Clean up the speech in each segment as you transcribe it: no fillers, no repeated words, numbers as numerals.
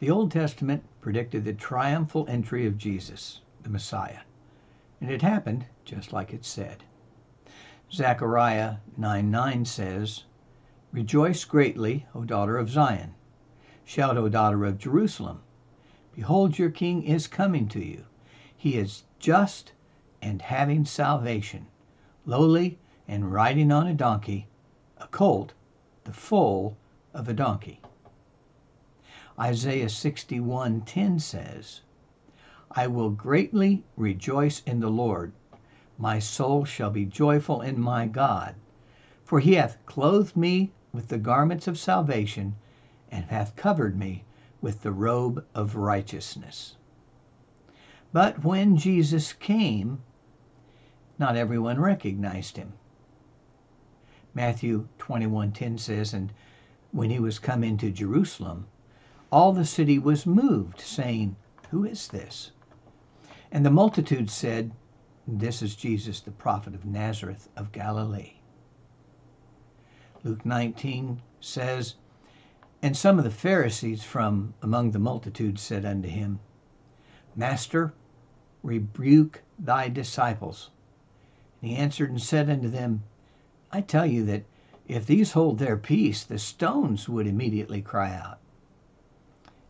The Old Testament predicted the triumphal entry of Jesus, the Messiah, and it happened just like it said. Zechariah 9:9 says, "Rejoice greatly, O daughter of Zion. Shout, O daughter of Jerusalem. Behold, your king is coming to you. He is just and having salvation, lowly and riding on a donkey, a colt, the foal of a donkey." Isaiah 61:10 says, "I will greatly rejoice in the Lord. My soul shall be joyful in my God, for he hath clothed me with the garments of salvation, and hath covered me with the robe of righteousness." But when Jesus came, not everyone recognized him. Matthew 21:10 says, "And when he was come into Jerusalem, all the city was moved, saying, Who is this? And the multitude said, This is Jesus, the prophet of Nazareth of Galilee." Luke 19 says, "And some of the Pharisees from among the multitude said unto him, Master, rebuke thy disciples. And he answered and said unto them, I tell you that if these hold their peace, the stones would immediately cry out.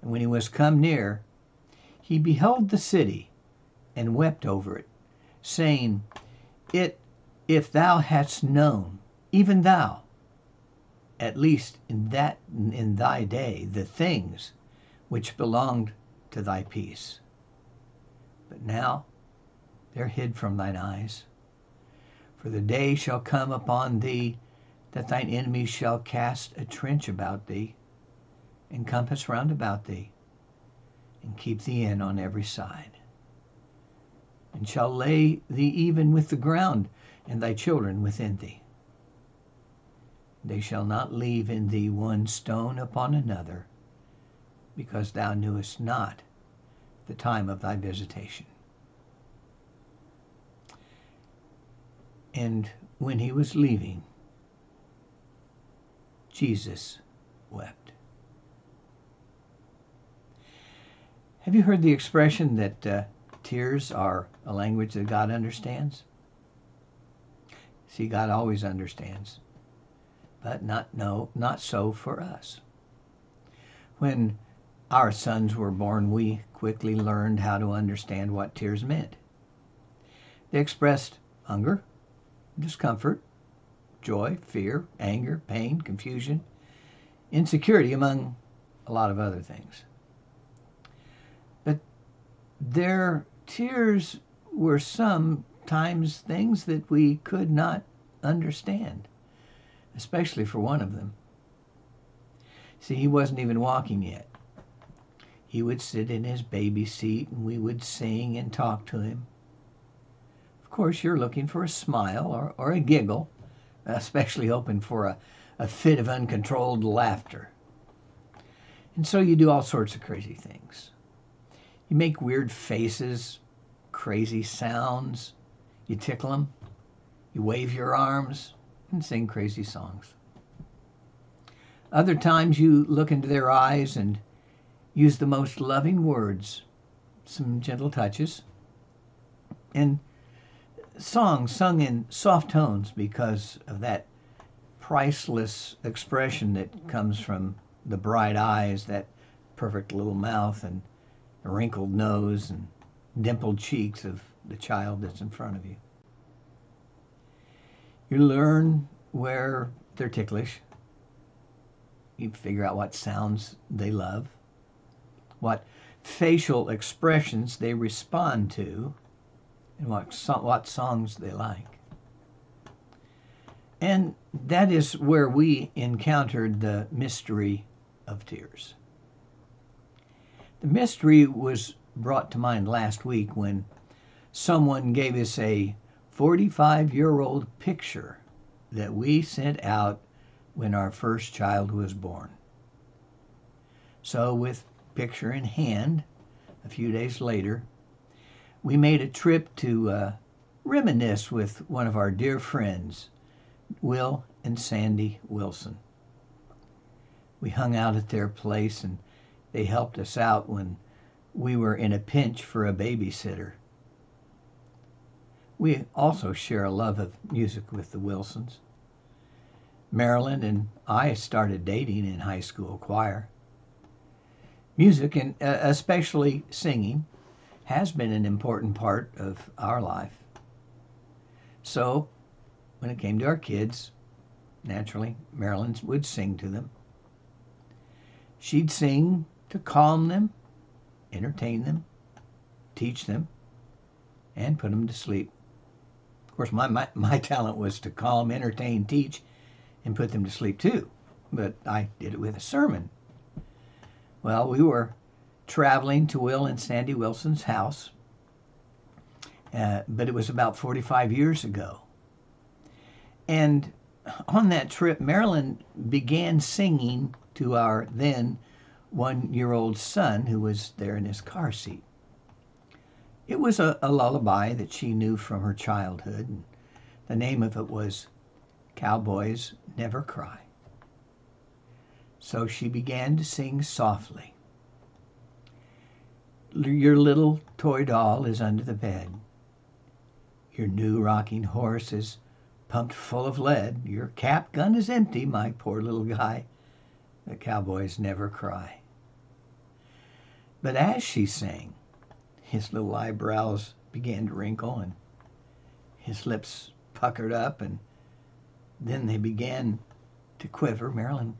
And when he was come near, he beheld the city, and wept over it, saying, If thou hadst known, even thou, at least in thy day, the things which belonged to thy peace. But now they're hid from thine eyes. For the day shall come upon thee that thine enemies shall cast a trench about thee, and compass round about thee, and keep thee in on every side, and shall lay thee even with the ground, and thy children within thee. They shall not leave in thee one stone upon another, because thou knewest not the time of thy visitation." And when he was leaving, Jesus wept. Have you heard the expression that tears are a language that God understands? See, God always understands, but not so for us. When our sons were born, we quickly learned how to understand what tears meant. They expressed hunger, discomfort, joy, fear, anger, pain, confusion, insecurity, among a lot of other things. But their tears were sometimes things that we could not understand, especially for one of them. See, he wasn't even walking yet. He would sit in his baby seat, and we would sing and talk to him. Of course, you're looking for a smile or a giggle, especially hoping for a fit of uncontrolled laughter. And so you do all sorts of crazy things. You make weird faces, crazy sounds. You tickle them. You wave your arms and sing crazy songs. Other times you look into their eyes and use the most loving words, some gentle touches, and songs sung in soft tones because of that priceless expression that comes from the bright eyes, that perfect little mouth, and the wrinkled nose and dimpled cheeks of the child that's in front of you. You learn where they're ticklish. You figure out what sounds they love, what facial expressions they respond to, and what songs they like. And that is where we encountered the mystery of tears. The mystery was brought to mind last week when someone gave us a 45-year-old picture that we sent out when our first child was born. So with picture in hand, a few days later, we made a trip to reminisce with one of our dear friends, Will and Sandy Wilson. We hung out at their place and They helped us out when we were in a pinch for a babysitter. We also share a love of music with the Wilsons. Marilyn and I started dating in high school choir. Music, and especially singing, has been an important part of our life. So, when it came to our kids, naturally, Marilyn would sing to them. She'd sing to calm them, entertain them, teach them, and put them to sleep. Of course, my talent was to calm, entertain, teach, and put them to sleep too. But I did it with a sermon. Well, we were traveling to Will and Sandy Wilson's house, but it was about 45 years ago. And on that trip, Marilyn began singing to our then 1-year-old son who was there in his car seat. It was a lullaby that she knew from her childhood. And the name of it was Cowboys Never Cry. So she began to sing softly. Your little toy doll is under the bed. Your new rocking horse is pumped full of lead. Your cap gun is empty, my poor little guy. The cowboys never cry. But as she sang, his little eyebrows began to wrinkle and his lips puckered up, and then they began to quiver. Marilyn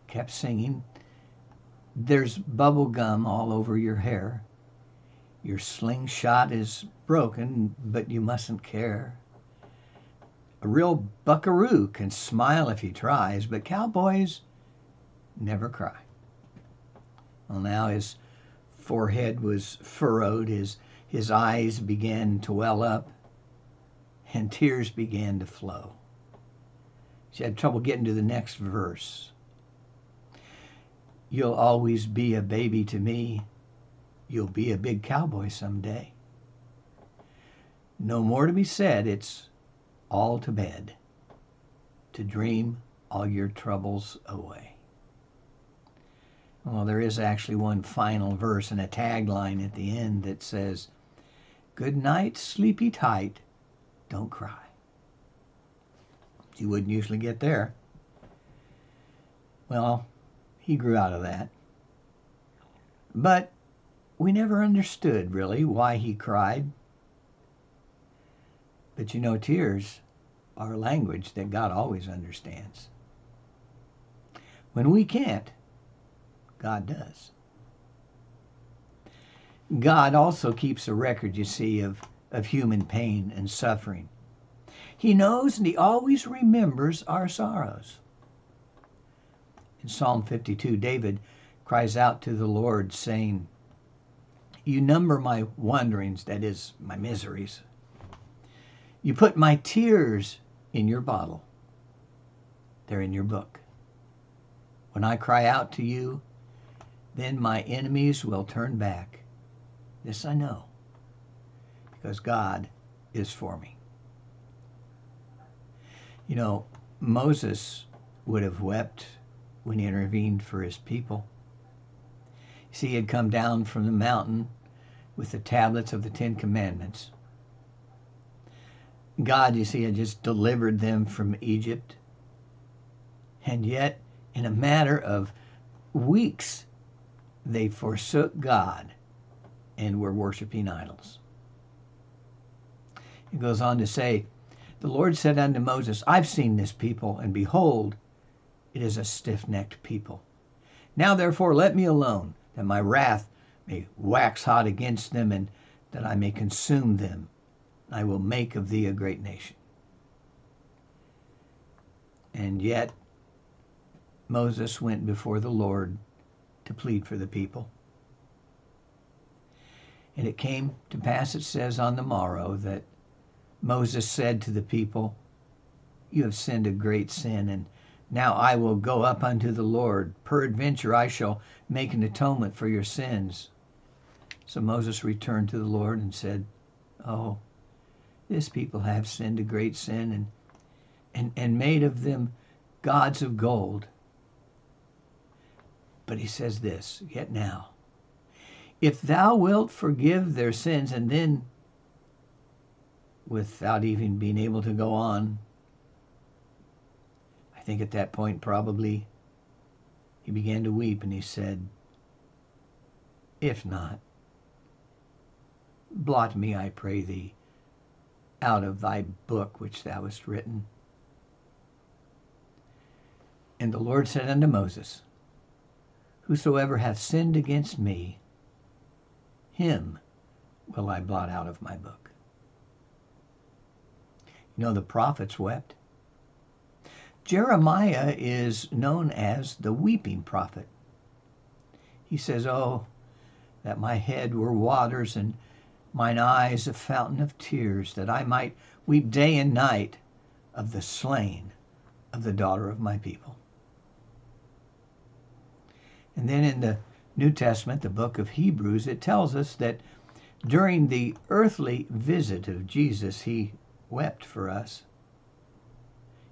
kept singing. There's bubble gum all over your hair. Your slingshot is broken, but you mustn't care. A real buckaroo can smile if he tries, but cowboys never cry. Well, now his forehead was furrowed, his eyes began to well up, and tears began to flow. She had trouble getting to the next verse. You'll always be a baby to me. You'll be a big cowboy someday. No more to be said, it's all to bed, to dream all your troubles away. Well, there is actually one final verse and a tagline at the end that says, good night, sleepy tight, don't cry. You wouldn't usually get there. Well, he grew out of that. But we never understood, really, why he cried. But you know, tears are a language that God always understands. When we can't, God does. God also keeps a record, you see, of human pain and suffering. He knows and he always remembers our sorrows. In Psalm 52, David cries out to the Lord, saying, you number my wanderings, that is, my miseries. You put my tears in your bottle. They're in your book. When I cry out to you, then my enemies will turn back. This I know, because God is for me. You know, Moses would have wept when he intervened for his people. See, he had come down from the mountain with the tablets of the Ten Commandments. God, you see, had just delivered them from Egypt. And yet, in a matter of weeks, they forsook God and were worshiping idols. It goes on to say, the Lord said unto Moses, I've seen this people, and behold, it is a stiff-necked people. Now therefore let me alone, that my wrath may wax hot against them, and that I may consume them. I will make of thee a great nation. And yet Moses went before the Lord to plead for the people. And it came to pass, it says, on the morrow, that Moses said to the people, you have sinned a great sin, and now I will go up unto the Lord. Peradventure I shall make an atonement for your sins. So Moses returned to the Lord and said, oh, this people have sinned a great sin, and made of them gods of gold. But he says this, yet now, if thou wilt forgive their sins, and then, without even being able to go on, I think at that point probably he began to weep, and he said, if not, blot me, I pray thee, out of thy book which thou hast written. And the Lord said unto Moses, whosoever hath sinned against me, him will I blot out of my book. You know, the prophets wept. Jeremiah is known as the weeping prophet. He says, oh, that my head were waters and mine eyes a fountain of tears, that I might weep day and night of the slain of the daughter of my people. And then in the New Testament, the book of Hebrews, it tells us that during the earthly visit of Jesus, he wept for us.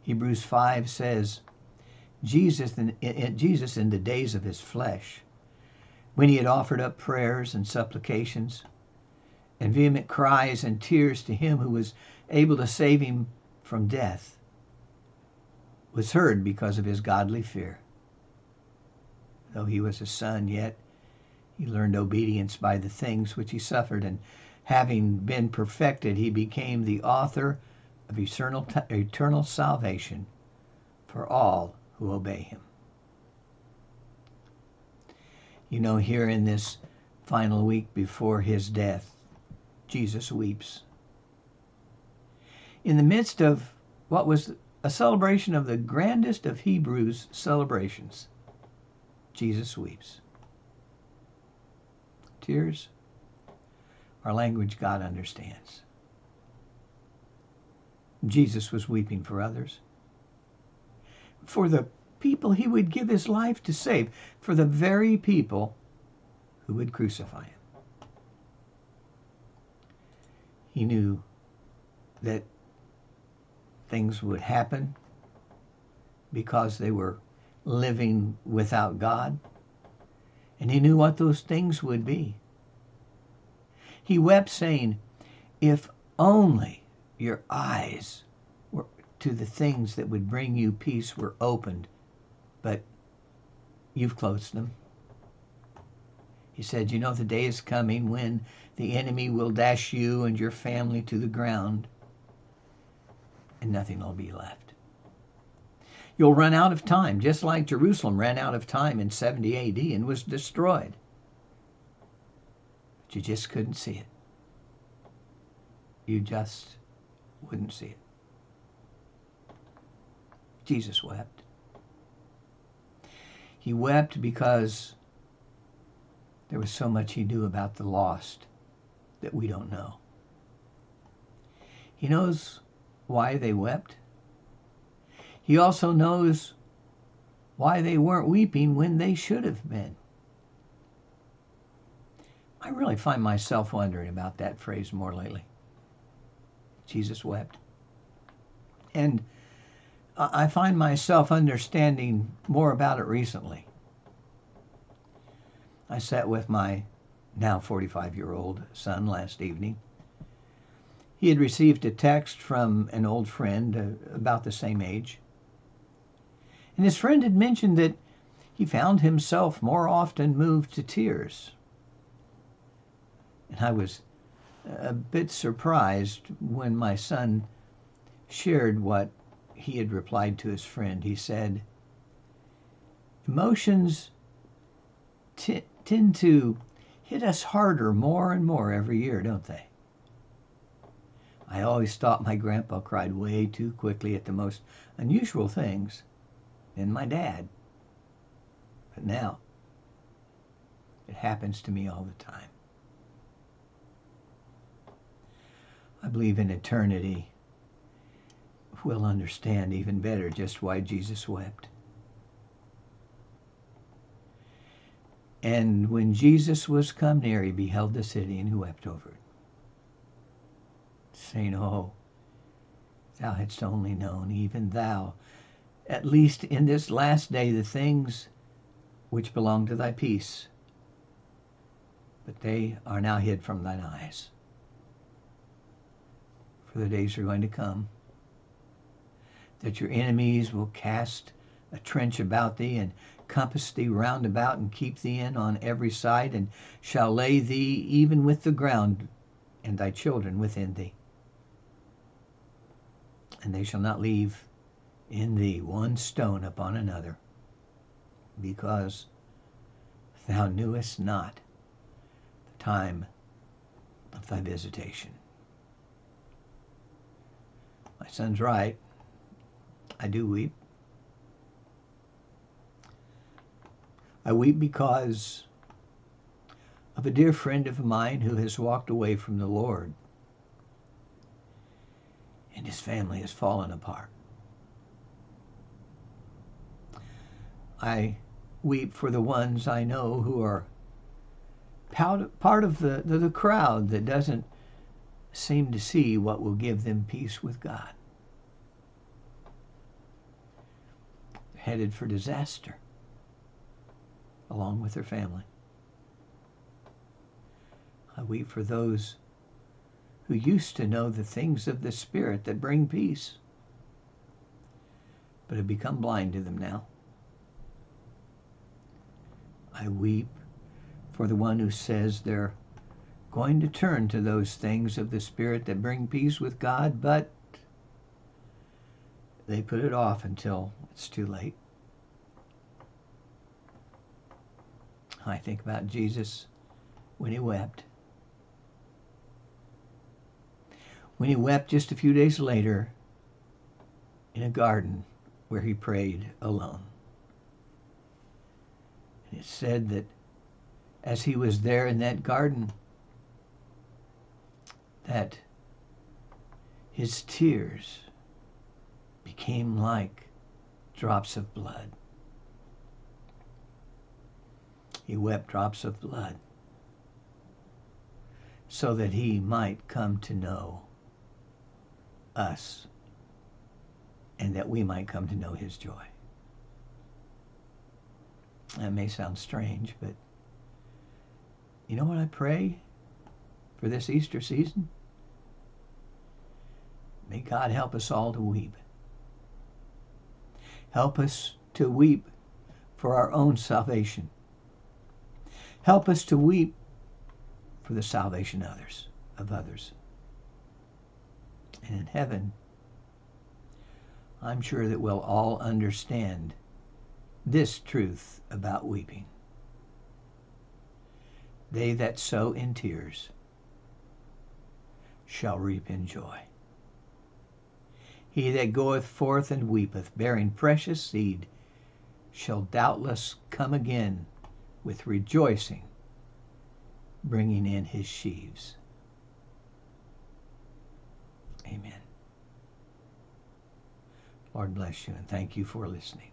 Hebrews 5 says, Jesus in the days of his flesh, when he had offered up prayers and supplications and vehement cries and tears to him who was able to save him from death, was heard because of his godly fear. Though he was a son, yet he learned obedience by the things which he suffered, and having been perfected, he became the author of eternal salvation for all who obey him. You know, here in this final week before his death, Jesus weeps. In the midst of what was a celebration of the grandest of Hebrews' celebrations, Jesus weeps. Tears are language God understands. Jesus was weeping for others, for the people he would give his life to save, for the very people who would crucify him. He knew that things would happen because they were living without God, and he knew what those things would be. He wept, saying, if only your eyes were to the things that would bring you peace were opened, but you've closed them. He said, you know, the day is coming when the enemy will dash you and your family to the ground, and nothing will be left. You'll run out of time, just like Jerusalem ran out of time in 70 A.D. and was destroyed. But you just couldn't see it. You just wouldn't see it. Jesus wept. He wept because there was so much he knew about the lost that we don't know. He knows why they wept. He also knows why they weren't weeping when they should have been. I really find myself wondering about that phrase more lately. Jesus wept. And I find myself understanding more about it recently. I sat with my now 45-year-old son last evening. He had received a text from an old friend about the same age. And his friend had mentioned that he found himself more often moved to tears. And I was a bit surprised when my son shared what he had replied to his friend. He said, emotions tend to hit us harder more and more every year, don't they? I always thought my grandpa cried way too quickly at the most unusual things, and my dad. But now, it happens to me all the time. I believe in eternity we'll understand even better just why Jesus wept. And when Jesus was come near, he beheld the city and he wept over it, saying, oh, thou hadst only known, even thou, at least in this last day, the things which belong to thy peace, but they are now hid from thine eyes. For the days are going to come that your enemies will cast a trench about thee, and compass thee round about, and keep thee in on every side, and shall lay thee even with the ground, and thy children within thee. And they shall not leave in thee one stone upon another, because thou knewest not the time of thy visitation. My son's right. I do weep. I weep because of a dear friend of mine who has walked away from the Lord, and his family has fallen apart. I weep for the ones I know who are part of the crowd that doesn't seem to see what will give them peace with God. They're headed for disaster along with their family. I weep for those who used to know the things of the Spirit that bring peace, but have become blind to them now. I weep for the one who says they're going to turn to those things of the Spirit that bring peace with God, but they put it off until it's too late. I think about Jesus when he wept. When he wept just a few days later in a garden where he prayed alone. And it said that as he was there in that garden, that his tears became like drops of blood. He wept drops of blood so that he might come to know us and that we might come to know his joy. That may sound strange, but you know what I pray for this Easter season? May God help us all to weep. Help us to weep for our own salvation. Help us to weep for the salvation of others. And in heaven, I'm sure that we'll all understand this truth about weeping. They that sow in tears shall reap in joy. He that goeth forth and weepeth, bearing precious seed, shall doubtless come again with rejoicing, bringing in his sheaves. Amen. Lord bless you, and thank you for listening.